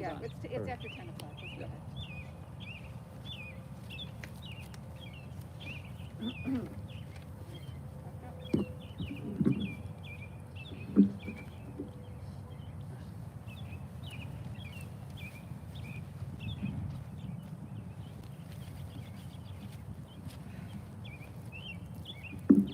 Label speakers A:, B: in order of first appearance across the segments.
A: Yeah, it's after 10 o'clock. Let's go ahead.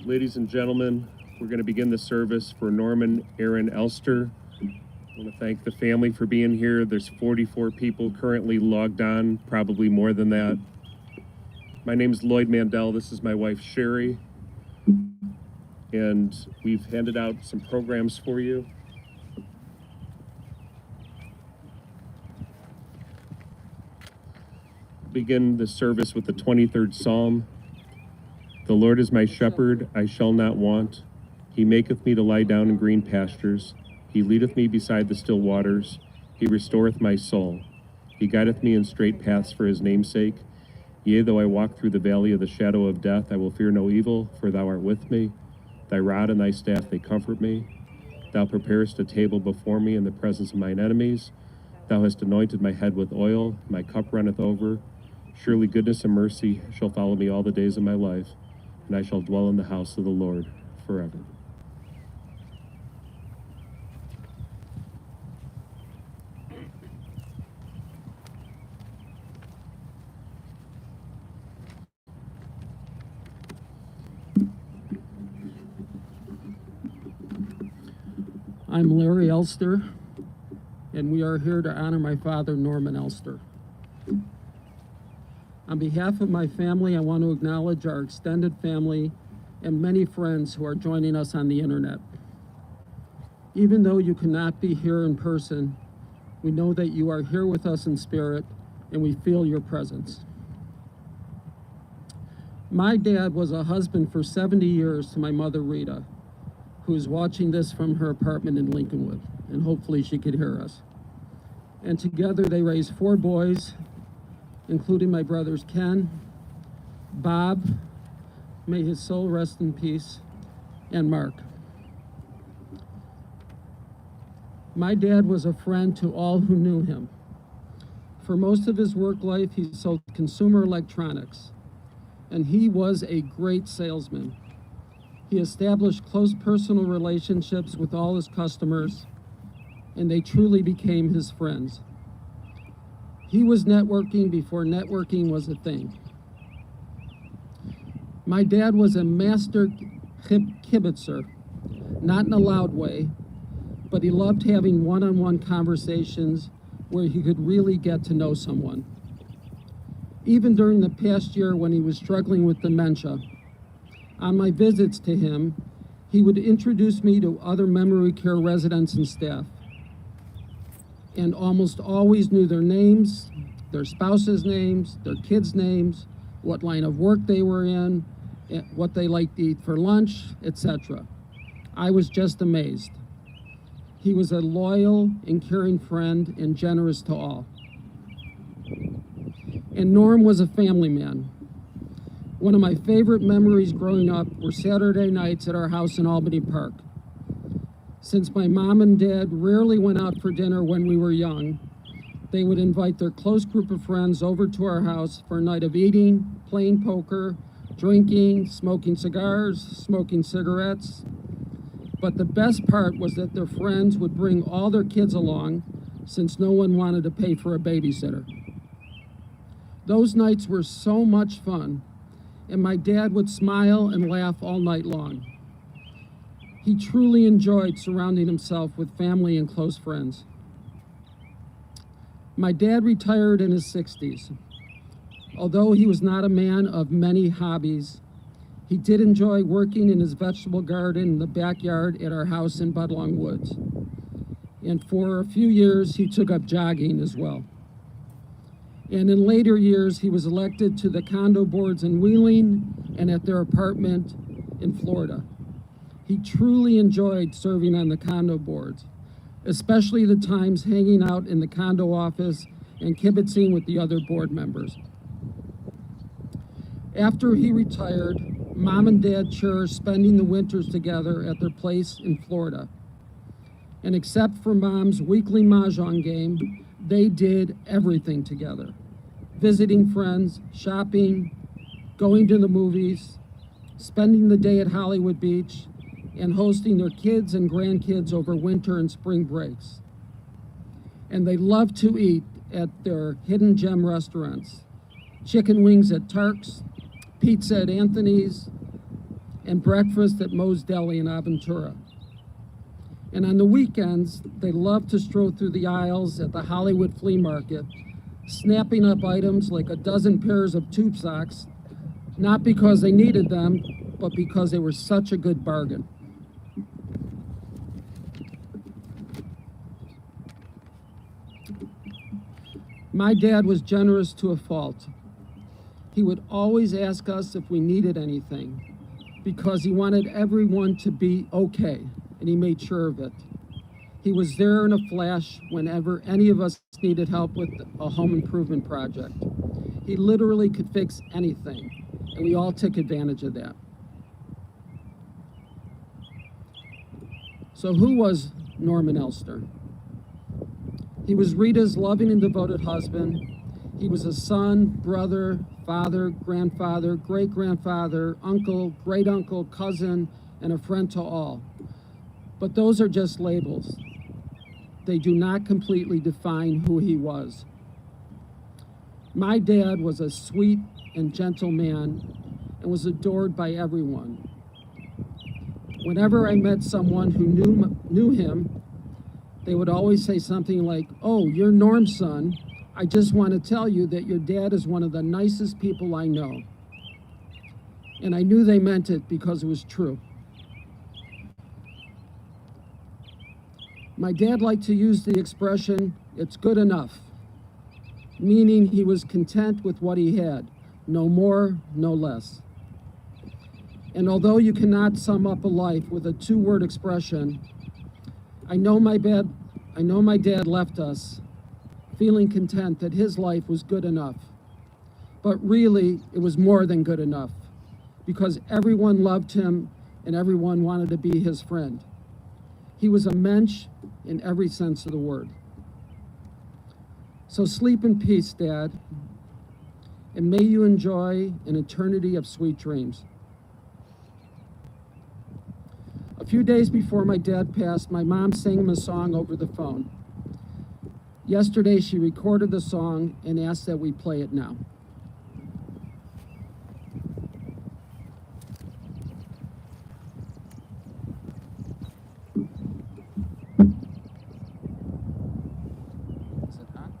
B: Ladies and gentlemen, we're going to begin the service for Norman Aaron Elster. I want to thank the family for being here. There's 44 people currently logged on, probably more than that. My name is Lloyd Mandel. This is my wife, Sherry. And we've handed out some programs for you. Begin the service with the 23rd Psalm. The Lord is my shepherd, I shall not want. He maketh me to lie down in green pastures. He leadeth me beside the still waters. He restoreth my soul. He guideth me in straight paths for his name's sake. Yea, though I walk through the valley of the shadow of death, I will fear no evil, for thou art with me. Thy rod and thy staff, they comfort me. Thou preparest a table before me in the presence of mine enemies. Thou hast anointed my head with oil, my cup runneth over. Surely goodness and mercy shall follow me all the days of my life, and I shall dwell in the house of the Lord forever.
C: I'm Larry Elster, and we are here to honor my father, Norman Elster. On behalf of my family, I want to acknowledge our extended family and many friends who are joining us on the internet. Even though you cannot be here in person, we know that you are here with us in spirit, and we feel your presence. My dad was a husband for 70 years to my mother, Rita, who is watching this from her apartment in Lincolnwood, and hopefully she could hear us. And together they raised 4 boys, including my brothers Ken, Bob, may his soul rest in peace, and Mark. My dad was a friend to all who knew him. For most of his work life, he sold consumer electronics, and he was a great salesman. He established close personal relationships with all his customers, and they truly became his friends. He was networking before networking was a thing. My dad was a master kibitzer, not in a loud way, but he loved having one-on-one conversations where he could really get to know someone. Even during the past year when he was struggling with dementia, on my visits to him, he would introduce me to other memory care residents and staff, and almost always knew their names, their spouses' names, their kids' names, what line of work they were in, what they liked to eat for lunch, etc. I was just amazed. He was a loyal and caring friend and generous to all. And Norm was a family man. One of my favorite memories growing up were Saturday nights at our house in Albany Park. Since my mom and dad rarely went out for dinner when we were young, they would invite their close group of friends over to our house for a night of eating, playing poker, drinking, smoking cigars, smoking cigarettes. But the best part was that their friends would bring all their kids along, since no one wanted to pay for a babysitter. Those nights were so much fun, and my dad would smile and laugh all night long. He truly enjoyed surrounding himself with family and close friends. My dad retired in his 60s. Although he was not a man of many hobbies, he did enjoy working in his vegetable garden in the backyard at our house in Budlong Woods. And for a few years, he took up jogging as well. And in later years, he was elected to the condo boards in Wheeling and at their apartment in Florida. He truly enjoyed serving on the condo boards, especially the times hanging out in the condo office and kibitzing with the other board members. After he retired, Mom and Dad cherished spending the winters together at their place in Florida. And except for Mom's weekly mahjong game, They did everything together. Visiting friends, shopping, going to the movies, spending the day at Hollywood Beach, and hosting their kids and grandkids over winter and spring breaks. And they love to eat at their hidden gem restaurants. Chicken wings at Tark's, pizza at Anthony's, and breakfast at Moe's Deli in Aventura. And on the weekends, they love to stroll through the aisles at the Hollywood Flea Market, snapping up items like a dozen pairs of tube socks, not because they needed them, but because they were such a good bargain. My dad was generous to a fault. He would always ask us if we needed anything because he wanted everyone to be okay, and he made sure of it. He was there in a flash whenever any of us needed help with a home improvement project. He literally could fix anything, and we all took advantage of that. So who was Norman Elster? He was Rita's loving and devoted husband. He was a son, brother, father, grandfather, great-grandfather, uncle, great-uncle, cousin, and a friend to all. But those are just labels. They do not completely define who he was. My dad was a sweet and gentle man and was adored by everyone. Whenever I met someone who knew him, they would always say something like, "Oh, you're Norm's son. I just want to tell you that your dad is one of the nicest people I know." And I knew they meant it because it was true. My dad liked to use the expression, "It's good enough," meaning he was content with what he had, no more, no less. And although you cannot sum up a life with a two-word expression, I know my dad left us feeling content that his life was good enough. But really, it was more than good enough because everyone loved him and everyone wanted to be his friend. He was a mensch in every sense of the word. So sleep in peace, Dad, and may you enjoy an eternity of sweet dreams. A few days before my dad passed, my mom sang him a song over the phone. Yesterday, she recorded the song and asked that we play it now. Is it on?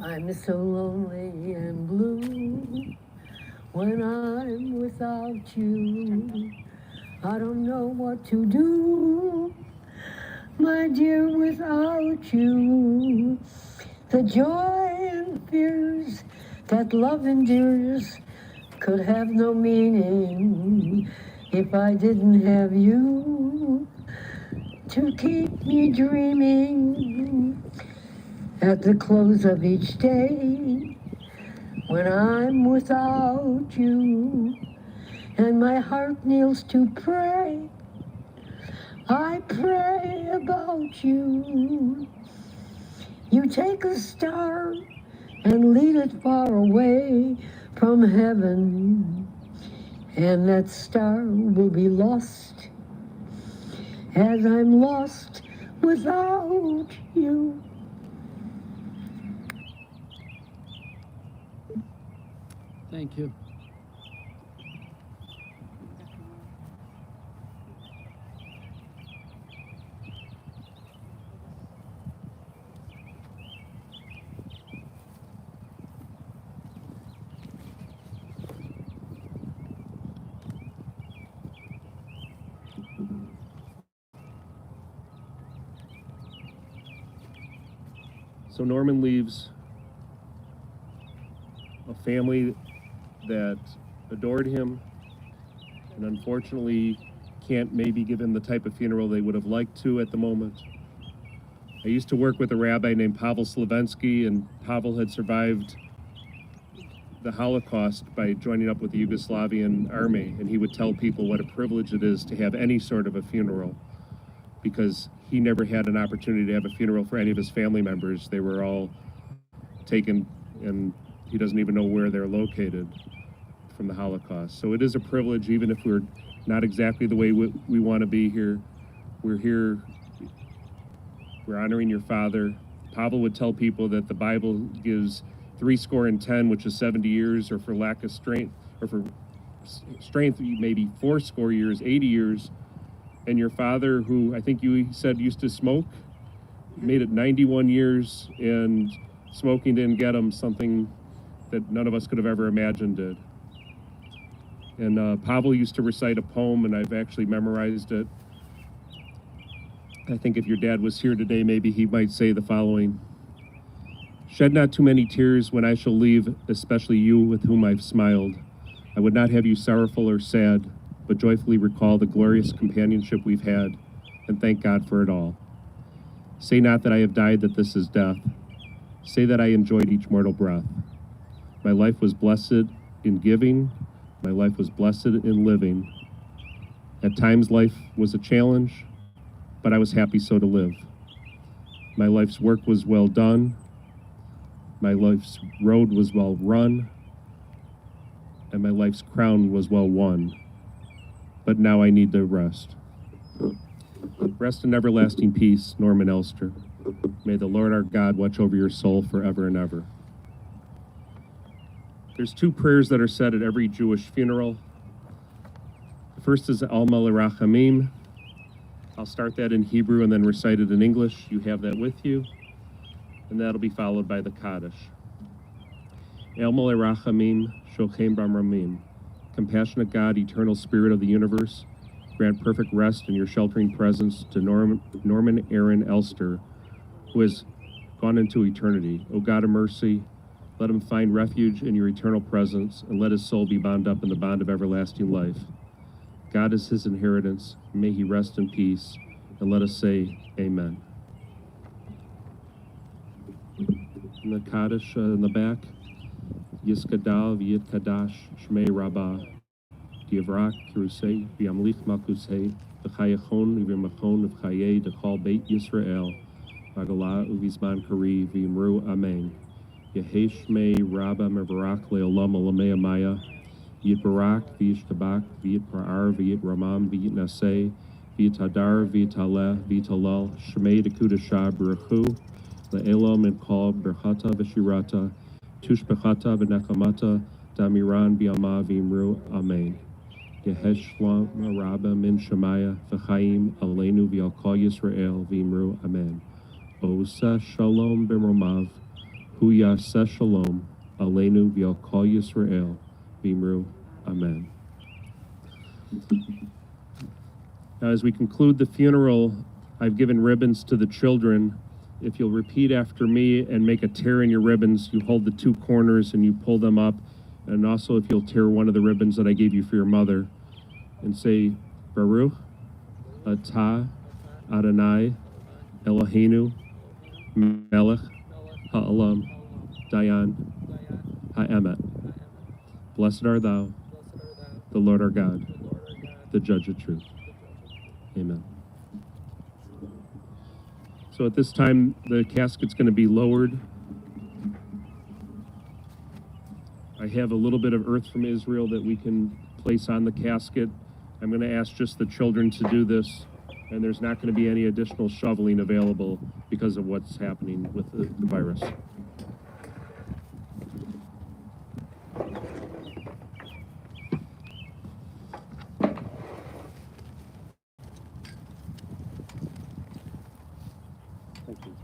D: I'm so lonely and blue when I'm without you. I don't know what to do, my dear, without you. The joy and fears that love endears could have no meaning if I didn't have you to keep me dreaming. At the close of each day, when I'm without you, and my heart kneels to pray, I pray about you. You take a star and lead it far away from heaven, and that star will be lost as I'm lost without you.
C: Thank you.
B: So Norman leaves a family that adored him and unfortunately can't maybe give him the type of funeral they would have liked to at the moment. I used to work with a rabbi named Pavel Slavensky, and Pavel had survived the Holocaust by joining up with the Yugoslavian army, and he would tell people what a privilege it is to have any sort of a funeral, because he never had an opportunity to have a funeral for any of his family members. They were all taken, and he doesn't even know where they're located from the Holocaust. So it is a privilege, even if we're not exactly the way we want to be here. We're here, we're honoring your father. Pavel would tell people that the Bible gives 70, which is 70 years, or for lack of strength, or for strength, maybe 80 years. And your father, who I think you said used to smoke, made it 91 years, and smoking didn't get him, something that none of us could have ever imagined did. And Pavel used to recite a poem, and I've actually memorized it. I think if your dad was here today, maybe he might say the following: "Shed not too many tears when I shall leave, especially you with whom I've smiled. I would not have you sorrowful or sad, but joyfully recall the glorious companionship we've had, and thank God for it all. Say not that I have died, that this is death. Say that I enjoyed each mortal breath. My life was blessed in giving, my life was blessed in living. At times life was a challenge, but I was happy so to live. My life's work was well done, my life's road was well run, and my life's crown was well won. But now I need to rest. Rest in everlasting peace, Norman Elster. May the Lord our God watch over your soul forever and ever." There's two prayers that are said at every Jewish funeral. The first is Alma L'Rachamim. I'll start that in Hebrew and then recite it in English. You have that with you. And that'll be followed by the Kaddish. Alma L'Rachamim, Shochem B'Ramim. Compassionate God, eternal spirit of the universe, grant perfect rest in your sheltering presence to Norman Aaron Elster, who has gone into eternity. O God of mercy, let him find refuge in your eternal presence, and let his soul be bound up in the bond of everlasting life. God is his inheritance. May he rest in peace, and let us say amen. In the Kaddish in the back, Yiskadal v'yit Kadash Shmei Rabbah Diavrak Kirusei v'yamlich Malkusei v'chayachon v'yamachon v'chayei d'chol Beit Yisrael v'agalah u'vizman kari v'yimru Amen. Yehei Shmei Rabbah Mevarak le'olam alamei amaya Yit Barak v'yishtabak v'yit Pra'ar v'yit Ramam v'yit Nasei v'yit Hadar v'yit Haleh v'yit Halal Shmei d'Kudashah B'rachu le'elam and kol Berchata v'shirata Tushbechata v'nekamata damiran b'yama v'imru amen. Yehesh shlam rabba min shemaya v'chaim aleinu v'al kol Yisrael v'imru amen. Oseh shalom b'romav hu yaseh shalom aleinu v'al kol Yisrael v'imru amen. Now, as we conclude the funeral, I've given ribbons to the children. If you'll repeat after me and make a tear in your ribbons, you hold the two corners and you pull them up. And also if you'll tear one of the ribbons that I gave you for your mother and say, Baruch atah Adonai Eloheinu melech ha'olam dayan ha'emet. Blessed art thou, the Lord our God, the judge of truth. Amen. So at this time, the casket's going to be lowered. I have a little bit of earth from Israel that we can place on the casket. I'm going to ask just the children to do this, and there's not going to be any additional shoveling available because of what's happening with the virus. Thank you.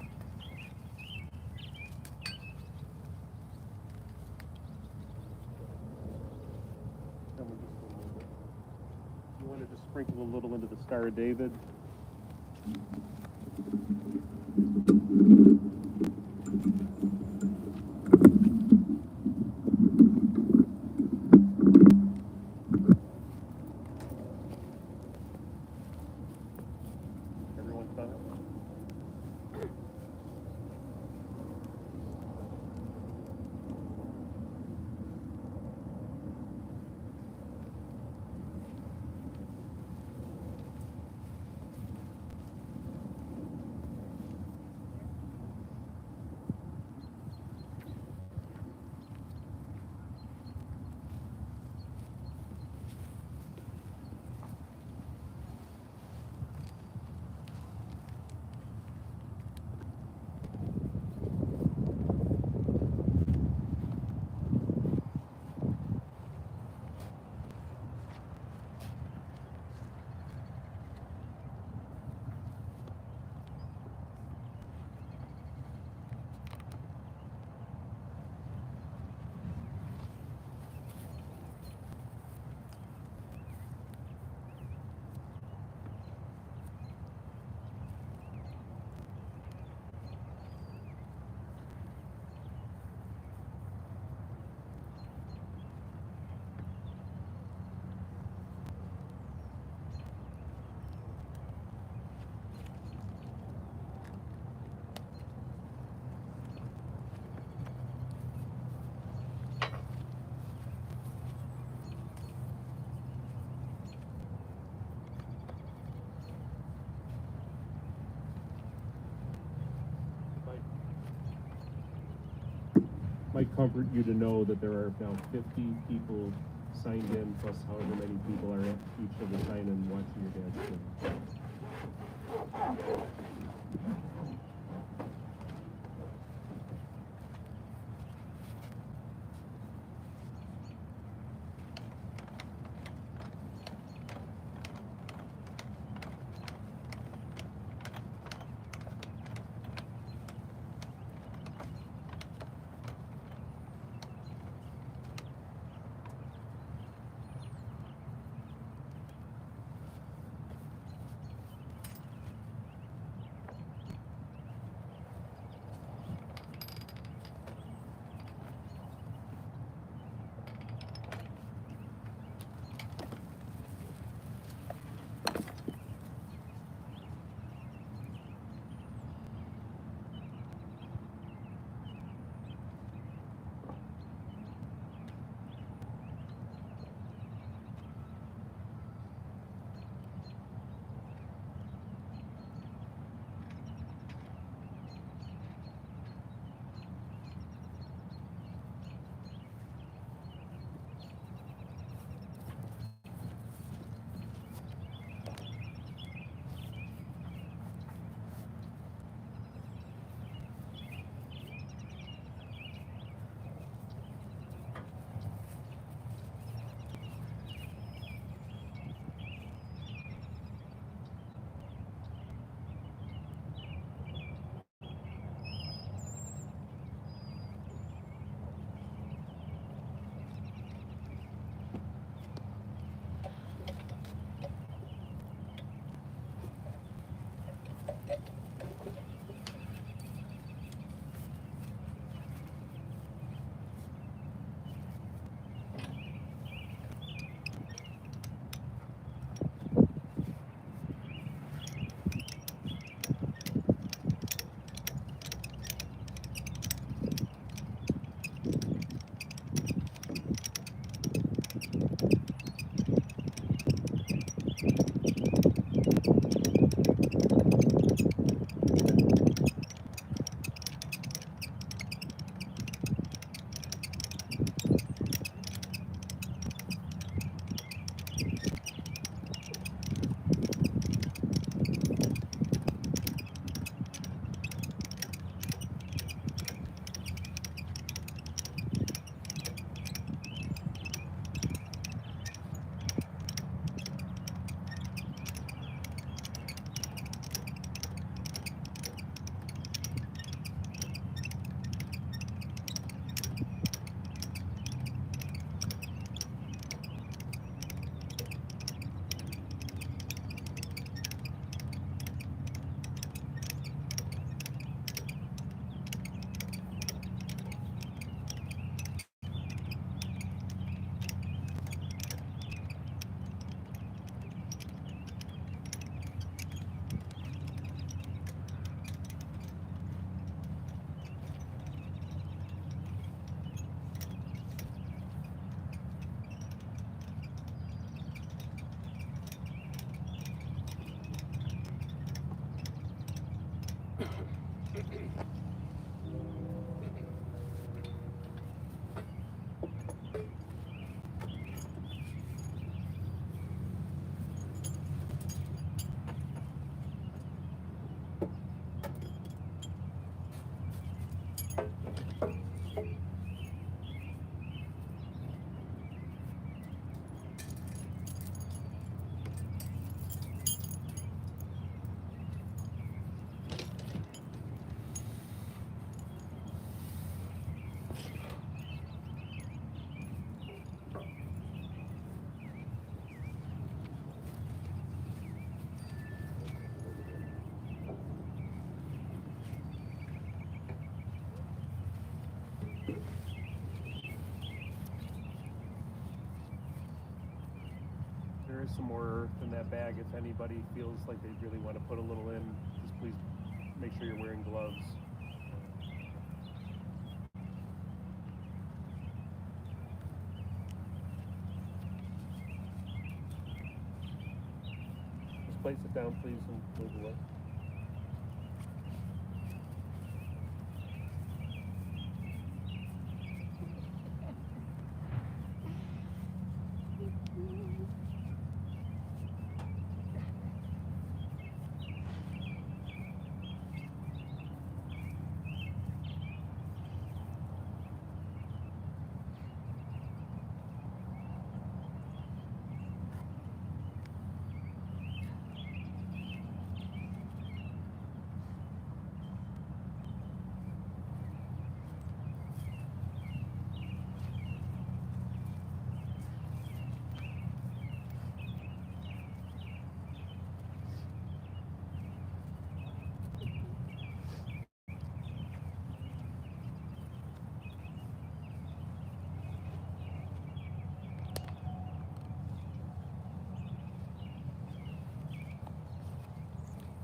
B: You want to just sprinkle a little into the Star of David? Everyone's done it? Might comfort you to know that there are now 50 people signed in, plus however many people are at each of the sign-in watching your dad's film. There is some more earth in that bag. If anybody feels like they really want to put a little in, just please make sure you're wearing gloves. Just place it down, please, and move away.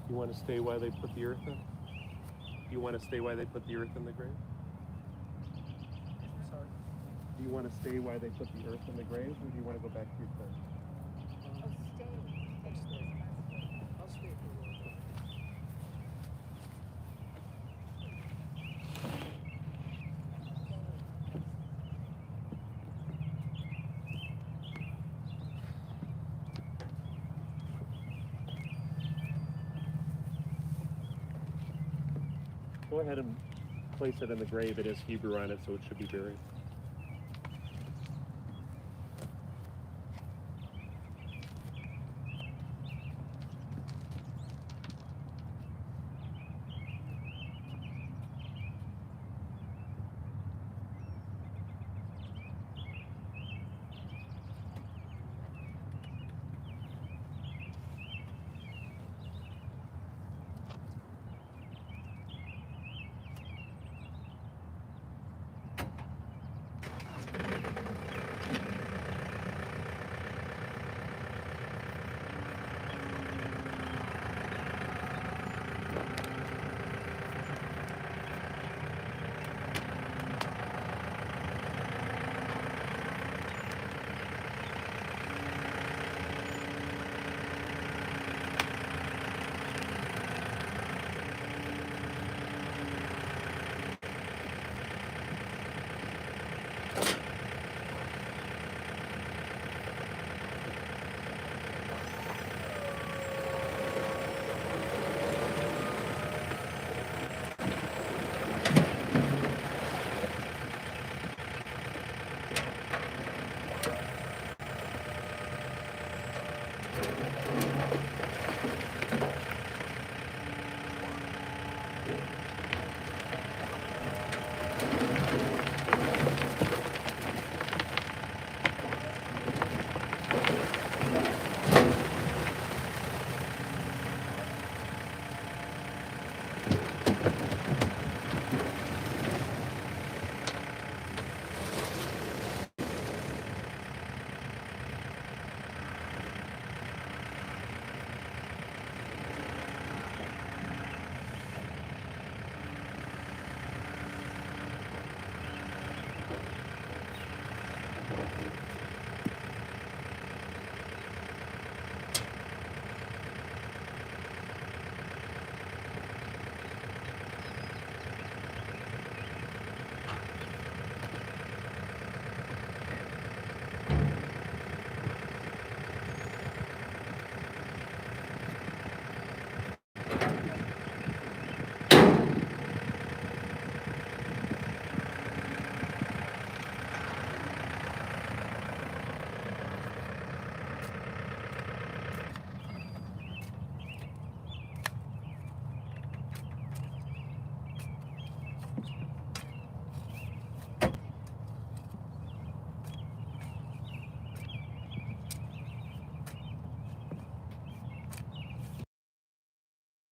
B: You want to stay while they put the earth in? You want to stay while they put the earth in the grave?
C: Sorry.
B: Do you want to stay while they put the earth in the grave, or do you want to go back to your tent?
A: Oh, stay.
C: I'll stay for a little bit.
B: Go ahead and place it in the grave. It is Hebrew on it, so it should be buried.